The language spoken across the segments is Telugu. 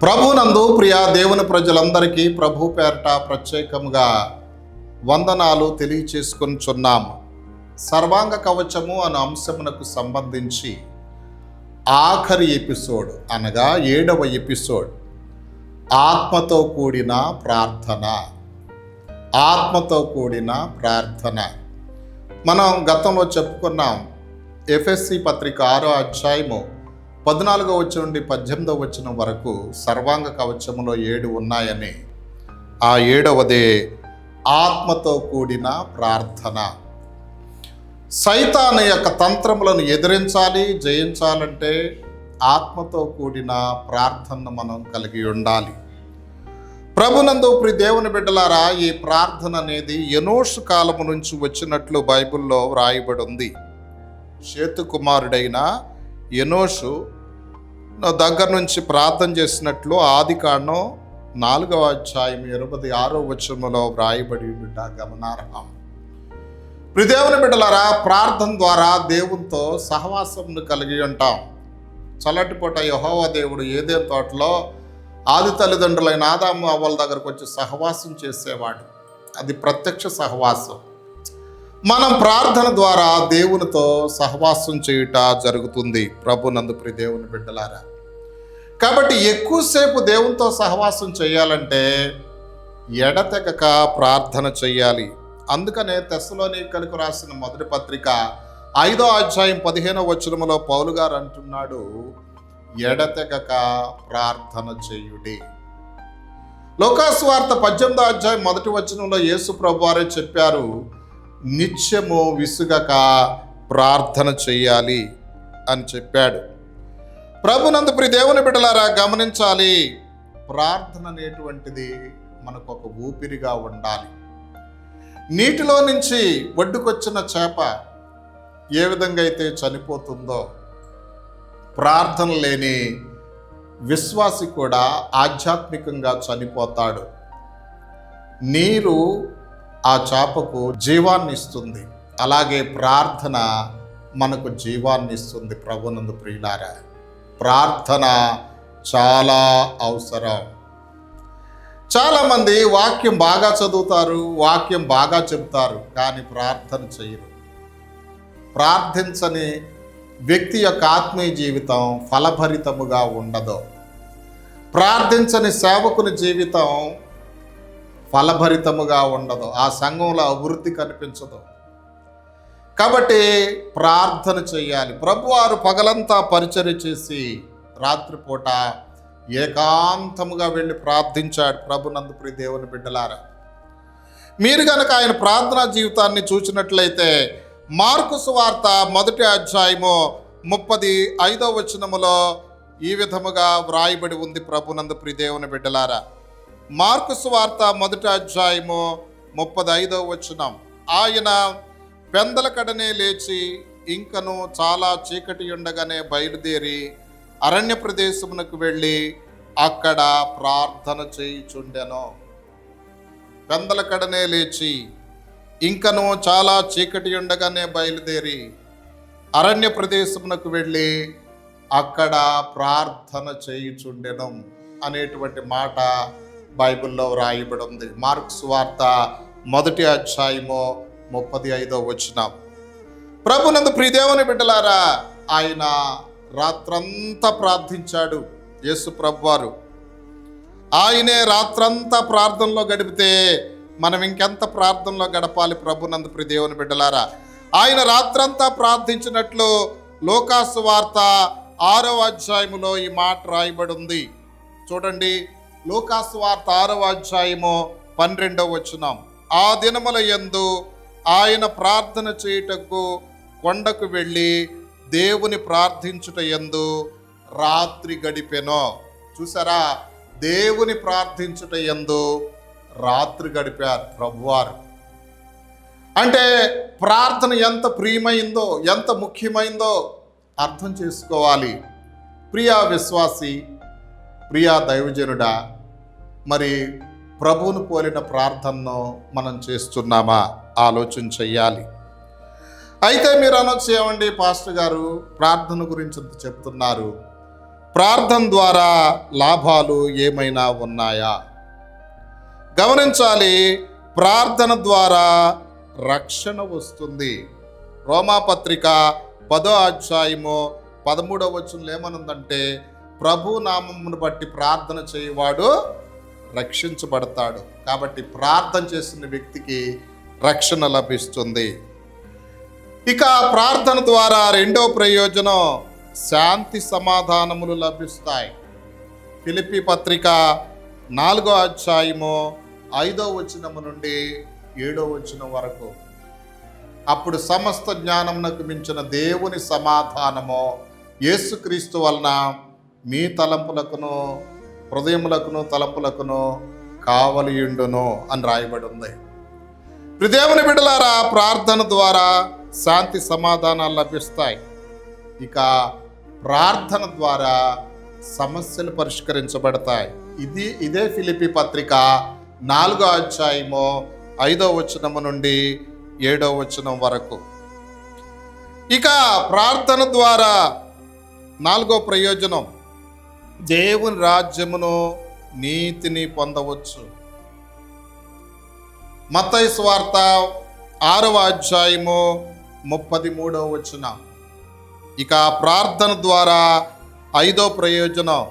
ప్రభునందు ప్రియ దేవుని ప్రజలందరికీ ప్రభు పేరట ప్రత్యేకముగా వందనాలు తెలియచేసుకొనిచున్నాము. సర్వాంగ కవచము అనే అంశమునకు సంబంధించి ఆఖరి ఎపిసోడ్ అనగా 7వ ఎపిసోడ్ ఆత్మతో కూడిన ప్రార్థన. ఆత్మతో కూడిన ప్రార్థన మనం గతంలో చెప్పుకున్నాం. ఎఫెసీ పత్రిక 6వ అధ్యాయము 14వ వచనం నుండి 18వ వచనం వరకు సర్వాంగ కవచములో 7 ఉన్నాయని, ఆ 7వదే ఆత్మతో కూడిన ప్రార్థన. సైతాను యొక్క తంత్రములను ఎదిరించాలి, జయించాలంటే ఆత్మతో కూడిన ప్రార్థనను మనం కలిగి ఉండాలి. ప్రభునందు ప్రియ దేవుని బిడ్డలారా, ఈ ప్రార్థన అనేది ఎనోషు కాలము నుంచి వచ్చినట్లు బైబిల్లో వ్రాయబడి ఉంది. షేతు కుమారుడైన ఎనోషు దగ్గర నుంచి ప్రార్థన చేసినట్లు ఆదికాండం 4వ అధ్యాయం 26వ వచనములో వ్రాయబడి ఉండుట గమనార్హం. ప్రియ దేవుని బిడ్డలారా, ప్రార్థన ద్వారా దేవునితో సహవాసమును కలిగి ఉంటాం. చల్లటిపూట యెహోవా దేవుడు ఏదెన్ తోటలో ఆది తల్లిదండ్రులైన ఆదాము అవ్వల దగ్గరకు వచ్చి సహవాసం చేసేవాడు. అది ప్రత్యక్ష సహవాసం. మనం ప్రార్థన ద్వారా దేవునితో సహవాసం చేయుట జరుగుతుంది. ప్రభునందు ప్రియ దేవుని బిడ్డలారా, కాబట్టి ఎక్కువసేపు దేవునితో సహవాసం చేయాలంటే ఎడతెగక ప్రార్థన చేయాలి. అందుకనే తెస్సలోనికలకు రాసిన మొదటి పత్రిక 5వ అధ్యాయం 15వ వచనములో పౌలు గారు అంటున్నాడు, ఎడతెగక ప్రార్థన చేయుడి. లూకాసు వార్త 18వ అధ్యాయం 1వ వచనంలో యేసు ప్రభువారే చెప్పారు, నిత్యము విసుగక ప్రార్థన చెయ్యాలి అని చెప్పాడు. ప్రభునందు ప్రియ దేవుని బిడ్డలారా, గమనించాలి, ప్రార్థన అనేటువంటిది మనకు ఒక ఊపిరిగా ఉండాలి. నీటిలో నుంచి ఒడ్డుకొచ్చిన చేప ఏ విధంగా అయితే చనిపోతుందో, ప్రార్థన లేని విశ్వాసి కూడా ఆధ్యాత్మికంగా చనిపోతాడు. నీరు ఆ చేపకు జీవాన్ని ఇస్తుంది, అలాగే ప్రార్థన మనకు జీవాన్ని ఇస్తుంది. ప్రభునందు ప్రియులారా, ప్రార్థన చాలా అవసరం. చాలామంది వాక్యం బాగా చదువుతారు, వాక్యం బాగా చెబుతారు, కానీ ప్రార్థన చేయరు. ప్రార్థించని వ్యక్తి యొక్క ఆత్మీయ జీవితం ఫలభరితముగా ఉండదు. ప్రార్థించని సేవకుని జీవితం ఫలభరితముగా ఉండదు. ఆ సంఘంలో అభివృద్ధి కనిపించదు. కాబట్టి ప్రార్థన చేయాలి. ప్రభువారు పగలంతా పరిచర్య చేసి రాత్రిపూట ఏకాంతముగా వెళ్ళి ప్రార్థించాడు. ప్రభునందు ప్రియ దేవుని బిడ్డలారా, మీరు కనుక ఆయన ప్రార్థనా జీవితాన్ని చూసినట్లయితే మార్కు సువార్త 1వ అధ్యాయము 35వ వచనములో ఈ విధముగా వ్రాయబడి ఉంది. ప్రభునందు ప్రియ దేవుని బిడ్డలారా, మార్కు సువార్త 1వ అధ్యాయము 35వ వచనం, ఆయన పెందలకడనే లేచి ఇంకను చాలా చీకటి ఉండగానే బయలుదేరి అరణ్య ప్రదేశమునకు వెళ్ళి అక్కడ ప్రార్థన చేయుచుండెను. పెందలకడనే లేచి ఇంకను చాలా చీకటి ఉండగానే బయలుదేరి అరణ్య ప్రదేశమునకు వెళ్ళి అక్కడ ప్రార్థన చేయుచుండెను అనేటువంటి మాట బైబిల్లో వ్రాయబడి ఉంది. మార్కు సువార్త 1వ అధ్యాయము 35వ వచనం. ప్రభునందు ప్రియ దేవుని బిడ్డలారా, ఆయన రాత్రంతా ప్రార్థించాడు. యేసు ప్రభువారు ఆయనే రాత్రంతా ప్రార్థనలో గడిపితే మనం ఇంకెంత ప్రార్థనలో గడపాలి? ప్రభునందు ప్రియ దేవుని బిడ్డలారా, ఆయన రాత్రంతా ప్రార్థించినట్లు లూకాసు వార్త 6వ అధ్యాయములో ఈ మాట రాయబడి ఉంది. చూడండి, లూకాసు వార్త 6వ అధ్యాయము 12వ వచనం, ఆ దినముల యందు ఆయన ప్రార్థన చేయుటకు కొండకు వెళ్ళి దేవుని ప్రార్థించుట యందు రాత్రి గడిపెను. చూసారా, దేవుని ప్రార్థించుట యందు రాత్రి గడిపారు ప్రభువారు. అంటే ప్రార్థన ఎంత ప్రియమైందో, ఎంత ముఖ్యమైందో అర్థం చేసుకోవాలి. ప్రియా విశ్వాసి, ప్రియా దైవజనుడా, మరి ప్రభువును పోలిన ప్రార్థనను మనం చేస్తున్నామా? ఆలోచన చెయ్యాలి. అయితే మీరు అనొచ్చు, ఏమండి పాస్టర్ గారు ప్రార్థన గురించి చెప్తున్నారు, ప్రార్థన ద్వారా లాభాలు ఏమైనా ఉన్నాయా? గమనించాలి, ప్రార్థన ద్వారా రక్షణ వస్తుంది. రోమాపత్రిక 10వ అధ్యాయము 13వ వచనంలో ఏమనుందంటే, ప్రభు నామమును బట్టి ప్రార్థన చేయవాడు రక్షించబడతాడు. కాబట్టి ప్రార్థన చేసిన వ్యక్తికి రక్షణ లభిస్తుంది. ఇక ప్రార్థన ద్వారా రెండో ప్రయోజనం, శాంతి సమాధానములు లభిస్తాయి. ఫిలిప్పీ పత్రిక 4వ అధ్యాయము 5వ వచనము నుండి 7వ వచనం వరకు, అప్పుడు సమస్త జ్ఞానమునకు మించిన దేవుని సమాధానము యేసుక్రీస్తు వలన మీ తలంపులకును హృదయములకును తలంపులకును కావలియుండును అని రాయబడి ఉంది. దేవుని బిడ్డలారా, ప్రార్థన ద్వారా శాంతి సమాధానాలు లభిస్తాయి. ఇక ప్రార్థన ద్వారా సమస్యలు పరిష్కరించబడతాయి. ఇదే ఫిలిప్పీ పత్రిక 4వ అధ్యాయము 5వ వచనము నుండి 7వ వచనం వరకు. ఇక ప్రార్థన ద్వారా 4వ ప్రయోజనం, దేవుని రాజ్యమును నీతిని పొందవచ్చు. మత్తయి సువార్త 6వ అధ్యాయము 33వ వచనం. ఇక ప్రార్థన ద్వారా 5వ ప్రయోజనం,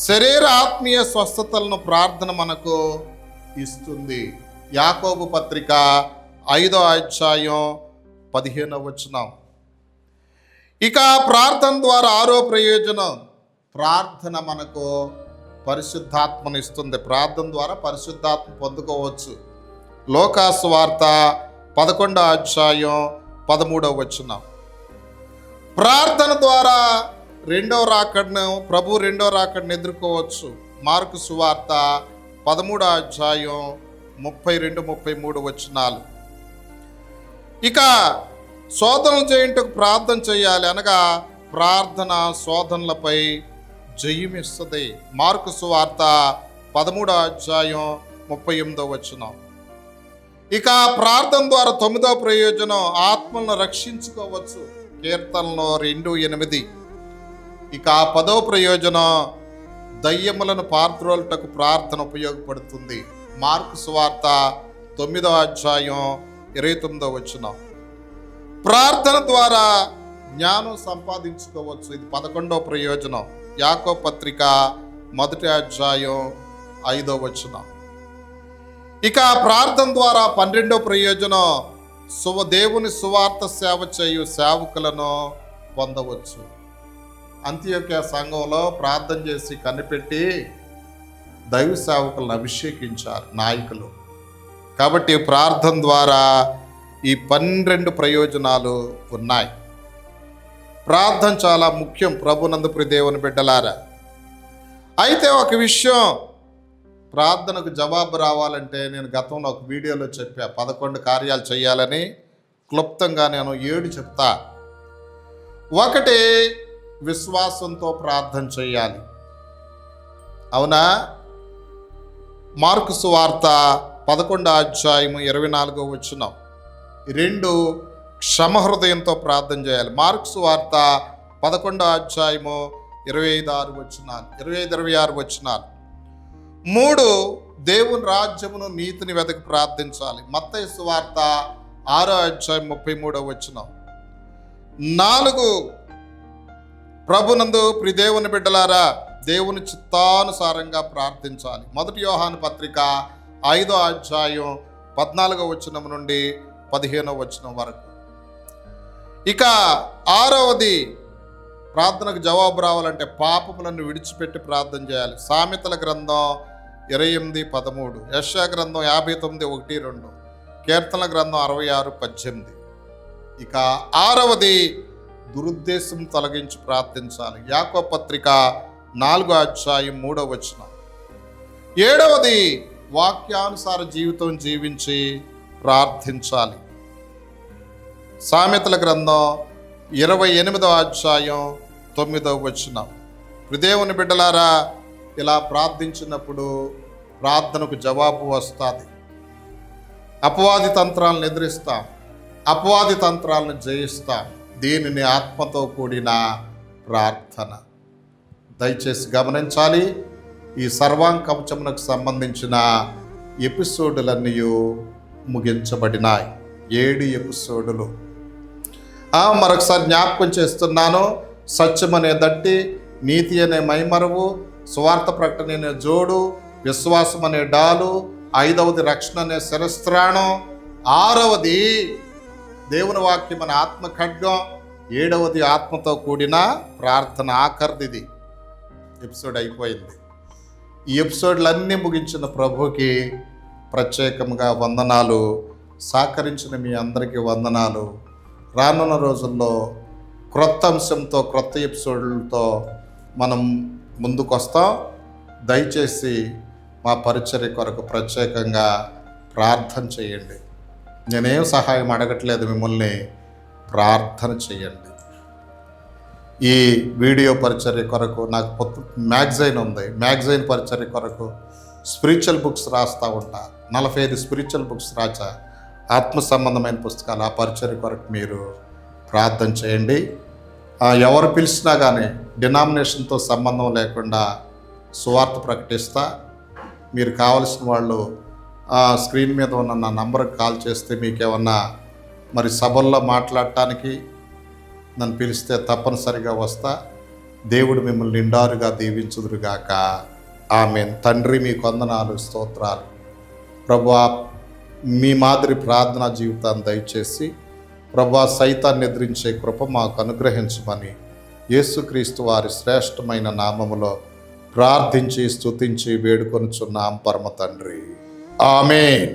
శరీర ఆత్మీయ స్వస్థతలను ప్రార్థన మనకు ఇస్తుంది. యాకోబు పత్రిక 5వ అధ్యాయం 15వ వచనం. ఇక ప్రార్థన ద్వారా 6వ ప్రయోజనం, ప్రార్థన మనకు పరిశుద్ధాత్మను ఇస్తుంది. ప్రార్థన ద్వారా పరిశుద్ధాత్మ పొందుకోవచ్చు. లోకాసు వార్త 11వ అధ్యాయం 13వ వచనం. ప్రార్థన ద్వారా ప్రభు రెండో రాకడను ఎదుర్కోవచ్చు. మార్కు సువార్త 13వ అధ్యాయం 32-33 వచనాలు. ఇక శోధనలు చేయుటకు ప్రార్థన చేయాలి, అనగా ప్రార్థన శోధనలపై జయమిస్తుంది. మార్కు సువార్త 13వ అధ్యాయం 38వ వచనం. ఇక ప్రార్థన ద్వారా 9వ ప్రయోజనం, ఆత్మలను రక్షించుకోవచ్చు. కీర్తనలో 2:8. ఇక 10వ ప్రయోజనం, దయ్యములను పార్ద్రోలుటకు ప్రార్థన ఉపయోగపడుతుంది. మార్కు సువార్త 9వ అధ్యాయం 29వ వచనం. ప్రార్థన ద్వారా జ్ఞానం సంపాదించుకోవచ్చు. ఇది 11వ ప్రయోజనం. యాకోబు పత్రిక 1వ అధ్యాయం 5వ వచనం. ఇక ప్రార్థన ద్వారా 12వ ప్రయోజనం, దేవుని సువార్త సేవ చేయు సేవకులను పొందవచ్చు. అంత్యోక్య సంఘంలో ప్రార్థన చేసి కనిపెట్టి దైవ సేవకులను అభిషేకించారు నాయకులు. కాబట్టి ప్రార్థన ద్వారా ఈ 12 ప్రయోజనాలు ఉన్నాయి. ప్రార్థన చాలా ముఖ్యం ప్రభునందు ప్రియ దేవుని బిడ్డలారా. అయితే ఒక విషయం, ప్రార్థనకు జవాబు రావాలంటే నేను గతంలో ఒక వీడియోలో చెప్పా, 11 కార్యాలు చేయాలని. క్లుప్తంగా నేను 7 చెప్తా. 1, విశ్వాసంతో ప్రార్థన చేయాలి. అవునా? మార్కు సువార్త 11వ అధ్యాయం 24వ వచనం. 2, క్షమ హృదయంతో ప్రార్థన చేయాలి. మార్కు సువార్త 11వ అధ్యాయము 25-26 వచనాలు, 25-26 వచనాలు. 3, దేవుని రాజ్యమును నీతిని వెతకి ప్రార్థించాలి. మత్తయి సువార్త 6వ అధ్యాయం 33వ వచనం. 4, ప్రభునందు ప్రియ దేవుని బిడ్డలారా, దేవుని చిత్తానుసారంగా ప్రార్థించాలి. 1 యోహాను పత్రిక 5వ అధ్యాయం 14వ వచనం నుండి 15వ వచనం వరకు. ఇక 6వది, ప్రార్థనకు జవాబు రావాలంటే పాపములను విడిచిపెట్టి ప్రార్థన చేయాలి. సామెతల గ్రంథం 28:13, యెషయా గ్రంథం 59:1-2, కీర్తనల గ్రంథం 66:18. ఇక 6వది, దురుద్దేశం తొలగించి ప్రార్థించాలి. యాకోబు పత్రిక 4వ అధ్యాయం 3వ వచనం. 7వది, వాక్యానుసార జీవితం జీవించి ప్రార్థించాలి. సామెతల గ్రంథం 28వ అధ్యాయం 9వ వచనం. దేవుని బిడ్డలారా, ఇలా ప్రార్థించినప్పుడు ప్రార్థనకు జవాబు వస్తుంది. అపవాది తంత్రాలను ఎదిరిస్తాం, అపవాది తంత్రాలను జయిస్తాం. దీనిని ఆత్మతో కూడిన ప్రార్థన. దయచేసి గమనించాలి. ఈ సర్వాంగ కవచమునకు సంబంధించిన ఎపిసోడులన్నీ ముగించబడినాయి. 7 ఎపిసోడులు. మరొకసారి జ్ఞాపకం చేస్తున్నాను. సత్యం అనే దట్టి, నీతి అనే మైమరువు, సువార్త ప్రకటన అనే జోడు, విశ్వాసం అనే డాలు, 5వది రక్షణ అనే శిరస్త్రాణం, 6వది దేవుని వాక్యం అనే ఆత్మ ఖడ్గం, 7వది ఆత్మతో కూడిన ప్రార్థన. ఆఖరిది ఎపిసోడ్ అయిపోయింది. ఈ ఎపిసోడ్లన్నీ ముగించిన ప్రభుకి ప్రత్యేకంగా వందనాలు. సహకరించిన మీ అందరికీ వందనాలు. రానున్న రోజుల్లో క్రొత్త అంశంతో, క్రొత్త ఎపిసోడ్లతో మనం ముందుకు వస్తాం. దయచేసి మా పరిచర్య కొరకు ప్రత్యేకంగా ప్రార్థన చేయండి. నేనేం సహాయం అడగట్లేదు, మిమ్మల్ని ప్రార్థన చేయండి. ఈ వీడియో పరిచర్య కొరకు నాకు మ్యాగజైన్ ఉంది. మ్యాగజైన్ పరిచర్య కొరకు స్పిరిచువల్ బుక్స్ రాస్తూ ఉంటా. 45 స్పిరిచువల్ బుక్స్ రాచా, ఆత్మ సంబంధమైన పుస్తకాలు. ఆ పరిచర్య కొరకు మీరు ప్రార్థన చేయండి. ఎవరు పిలిచినా కానీ డినామినేషన్తో సంబంధం లేకుండా సువార్త ప్రకటిస్తా. మీరు కావలసిన వాళ్ళు స్క్రీన్ మీద ఉన్న నా నంబర్కి కాల్ చేస్తే, మీకేమన్నా మరి సభల్లో మాట్లాడటానికి నన్ను పిలిస్తే తప్పనిసరిగా వస్తా. దేవుడు మిమ్మల్ని నిండారుగా దీవించుదురుగాక. ఆమేన్. తండ్రి, మీ వందనాలు, స్తోత్రాలు. ప్రభువా, మీ మాదిరి ప్రార్థనా జీవితాన్ని దయచేసి ప్రభువా, సైతాన్ని ఎదిరించే కృప మాకు అనుగ్రహించమని యేసుక్రీస్తు వారి శ్రేష్టమైన నామములో ప్రార్థించి స్తుతించి వేడుకొనుచున్నాం పరమ తండ్రి. ఆమేన్.